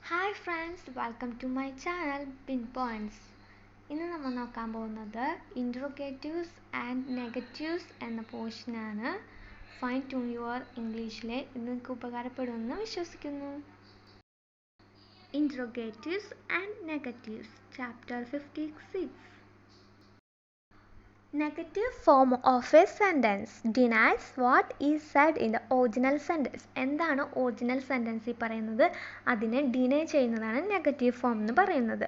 Hi friends, welcome to my channel Pinpoints. ഇന്ന് നമ്മൾ നോക്കാൻ പോകുന്നത് ഇൻട്രോഗേറ്റീവ്സ് ആൻഡ് നെഗറ്റീവ്സ് എന്ന പോർഷനാണ്. ഫൈൻ ട്യൂൺ യുവർ ഇംഗ്ലീഷിലെ ഇത് നിങ്ങൾക്ക് ഉപകാരപ്പെടുമെന്ന് വിശ്വസിക്കുന്നു. ഇൻട്രോഗേറ്റീവ്സ് and negatives chapter 56. Negative form of a sentence denies what is said in the original sentence. എന്താണ് ഒറിജിനൽ സെൻറ്റൻസിൽ പറയുന്നത് അതിനെ ഡിനൈ ചെയ്യുന്നതാണ് നെഗറ്റീവ് ഫോം എന്ന് പറയുന്നത്.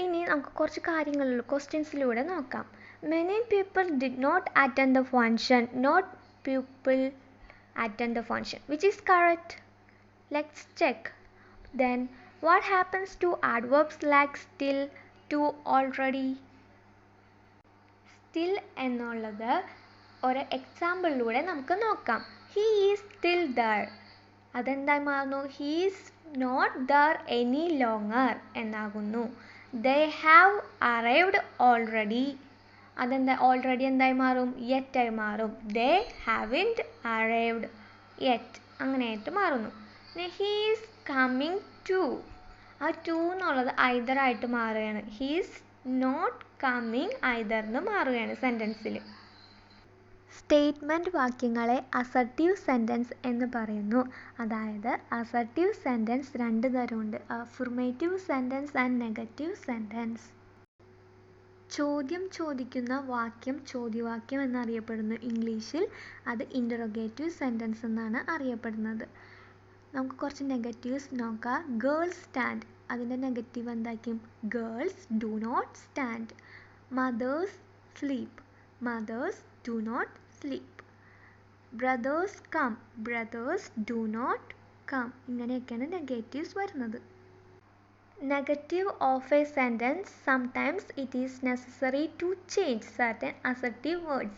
ഇനി നമുക്ക് കുറച്ച് കാര്യങ്ങളുള്ള ക്വസ്റ്റ്യൻസിലൂടെ നോക്കാം. Many people did not attend the function. Not people attend the function. Which is correct? Let's check. Then what happens to adverbs like still, to, already? Still എന്നുള്ളത് ഒരു എക്സാമ്പിളിലൂടെ നമുക്ക് നോക്കാം. He is still there. അതെന്തായി മാറുന്നു? He is not there any longer എന്നാകുന്നു. They have arrived already. അതെന്താ? Already എന്തായി മാറും? യെറ്റ് ആയി മാറും. ദേ ഹാവിൻറ്റ് അറൈവ്ഡ് യെറ്റ് അങ്ങനെയായിട്ട് മാറുന്നു. He is coming too. ആ ടു എന്നുള്ളത് ഐദർ ആയിട്ട് മാറുകയാണ്. He is not coming either എന്ന് മാറുകയാണ് സെൻറ്റൻസിൽ. സ്റ്റേറ്റ്മെൻറ്റ് വാക്യങ്ങളെ അസർട്ടീവ് സെൻറ്റൻസ് എന്ന് പറയുന്നു. അതായത് അസർട്ടീവ് സെൻറ്റൻസ് രണ്ട് തരമുണ്ട്: affirmative sentence and negative sentence. ചോദ്യം ചോദിക്കുന്ന വാക്യം ചോദ്യവാക്യം എന്നറിയപ്പെടുന്നു ഇംഗ്ലീഷിൽ. അത് ഇൻറ്ററോഗേറ്റീവ് സെൻറ്റൻസ് എന്നാണ് അറിയപ്പെടുന്നത്. നമുക്ക് കുറച്ച് നെഗറ്റീവ്സ് നോക്കാം. ഗേൾസ് സ്റ്റാൻഡ്, അതിൻ്റെ നെഗറ്റീവ് എന്തായിരിക്കും? Girls do not stand. Mothers sleep, mothers do not sleep. Brothers come, brothers do not come. ഇങ്ങനെയൊക്കെയാണ് നെഗറ്റീവ്സ് വരുന്നത്. Negative of a sentence, sometimes it is necessary to change certain assertive words.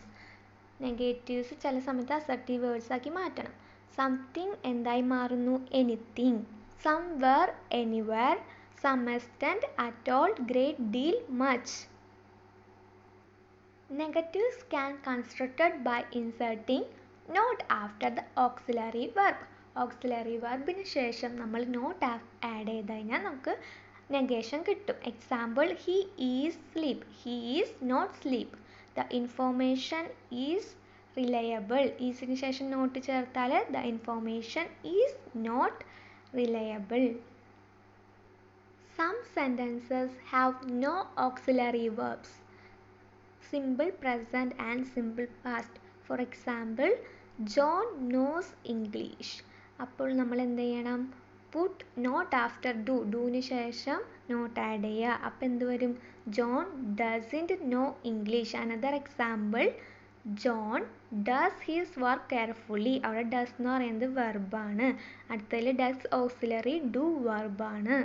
Negatives ചില സമയത്ത് assertive words ആക്കി മാറ്റണം. Something എന്തായി മാറുന്നു? Anything. Somewhere, anywhere. Some extent, at all, great deal, much. Negatives can constructed by inserting not after the auxiliary verb. Auxiliary വെർബിന് ശേഷം നമ്മൾ not add ചെയ്ത് കഴിഞ്ഞാൽ നമുക്ക് നെഗേഷൻ കിട്ടും. Example: he is sleep, he is not sleep. The information is reliable. ഈസിന് ശേഷം not ചേർത്താൽ the information is not reliable. Some sentences have no auxiliary verbs. Simple present and simple past. For example, John knows English. അപ്പോൾ നമ്മൾ എന്ത് ചെയ്യണം? Put not after do. ഡൂവിന് ശേഷം not add ചെയ്യുക. അപ്പോൾ എന്ത് വരും? John doesn't no English. Another example, John does his work carefully. അവിടെ ഡസ് എന്ന് പറയുന്നത് വെർബാണ്. അടുത്തതിൽ ഡസ് ഓക്സിലറി, ഡു വെർബാണ്.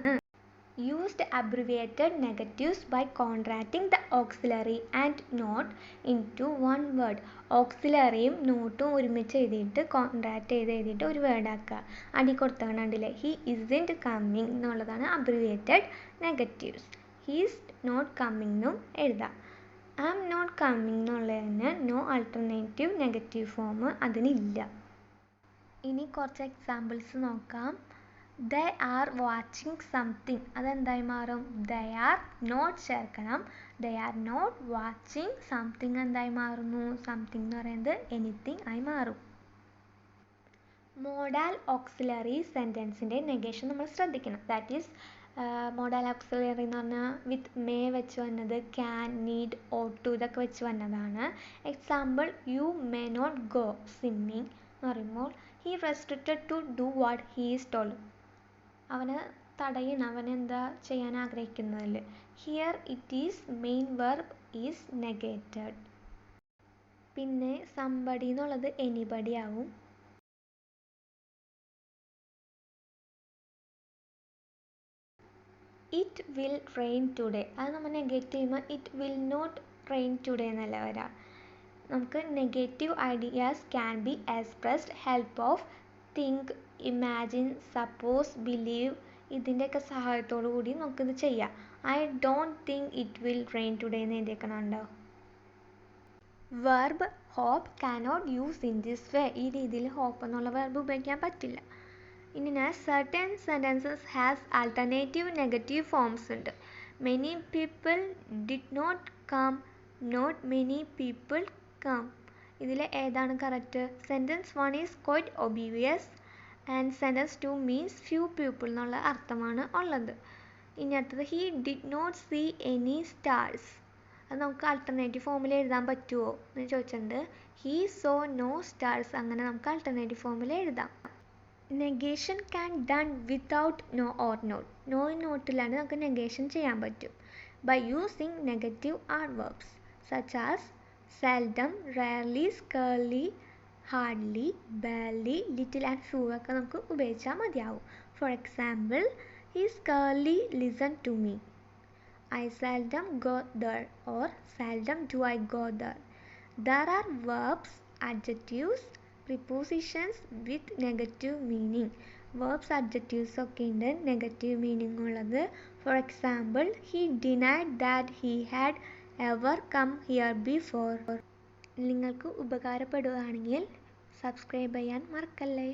Used abbreviated negatives by contracting the auxiliary and note into one word. ഓക്സിലറിയും നോട്ടും ഒരുമിച്ച് എഴുതിയിട്ട് കോൺട്രാക്ട് എഴുതിയിട്ട് ഒരു വേർഡ് ആക്കുക. അടി കൊടുത്താൽ കണ്ടില്ലേ? ഹി ഇസിൻറ്റ് കമ്മിങ് എന്നുള്ളതാണ് abbreviated negatives. He's not coming എന്നും എഴുതാം. ഐ ആം നോട്ട് കമ്മിങ് എന്നുള്ളതിന് നോ ആൾട്ടർനേറ്റീവ് നെഗറ്റീവ് ഫോം അതിനില്ല. ഇനി കുറച്ച് എക്സാമ്പിൾസ് നോക്കാം. They are watching something. അതെന്തായി മാറും? ദേ ആർ നോട്ട് ചേർക്കണം. They are not watching something എന്തായി മാറുന്നു? സംതിങ് എന്ന് പറയുന്നത് എനിത്തിങ് ആയി മാറും. മോഡൽ ഓക്സിലറി സെൻറ്റൻസിൻ്റെ നെഗേഷൻ നമ്മൾ ശ്രദ്ധിക്കണം. ദാറ്റ് ഈസ് മോഡൽ ഓക്സിലറി എന്ന് പറഞ്ഞാൽ വിത്ത് മേ വെച്ച് വന്നത്, ക്യാൻ, നീഡ്, ഓട്ട് ടു ഇതൊക്കെ വെച്ച് വന്നതാണ്. Example: you may not go swimming എന്ന് പറയുമ്പോൾ he restricted to do what he is told. അവന് തടയണം, അവനെന്താ ചെയ്യാൻ ആഗ്രഹിക്കുന്നതിൽ. Here it is main verb is negated. പിന്നെ സംബഡി എന്നുള്ളത് എനിബഡി ആവും. It will rain today. അത് നമ്മൾ നെഗറ്റീവ് ചെയ്യുമ്പോൾ it will not rain today എന്നല്ല വരാം. നമുക്ക് negative ideas can be expressed help of think, imagine, suppose, believe ഇതിൻ്റെയൊക്കെ സഹായത്തോടു കൂടി നമുക്കിത് ചെയ്യാം. I don't think it will rain today എന്ന് എഴുതിയേക്കണുണ്ടോ? Verb hope cannot use in this way. ഈ രീതിയിൽ ഹോപ്പ് എന്നുള്ള വെർബ് ഉപയോഗിക്കാൻ പറ്റില്ല. ഇനി certain sentences has alternative negative forms ഉണ്ട്. Many people did not come, not many people come. ഇതിൽ ഏതാണ് correct? Sentence 1 is quite obvious and sentence 2 means few people എന്നുള്ള അർത്ഥമാണ് ഉള്ളത്. ഇനി അടുത്തത് he did not see any stars. അത് നമുക്ക് ആൾട്ടർനേറ്റീവ് ഫോമിൽ എഴുതാൻ പറ്റുമോ എന്ന് ചോദിച്ചിട്ടുണ്ട്. he saw no stars. അങ്ങനെ നമുക്ക് ആൾട്ടർനേറ്റീവ് ഫോമിൽ എഴുതാം. Negation can done without no or not. No നോട്ടിലാണ് നമുക്ക് നെഗേഷൻ ചെയ്യാൻ പറ്റും by using negative adverbs such as seldom, rarely, scarcely, hardly, barely, little and few ഒക്കെ നമുക്ക് ഉപയോഗിച്ചാൽ മതിയാവും. For example, he scarcely listened to me. I seldom go there or seldom do I go there. There are verbs, adjectives, prepositions with negative meaning. Verbs, adjectives ഒക്കെ ഉണ്ട് negative meaning ഉള്ളത്. Four example, he denied that he had ever come here before. നിങ്ങൾക്ക് ഉപകാരപ്പെടുകയാണെങ്കിൽ subscribe ചെയ്യാൻ മറക്കല്ലേ.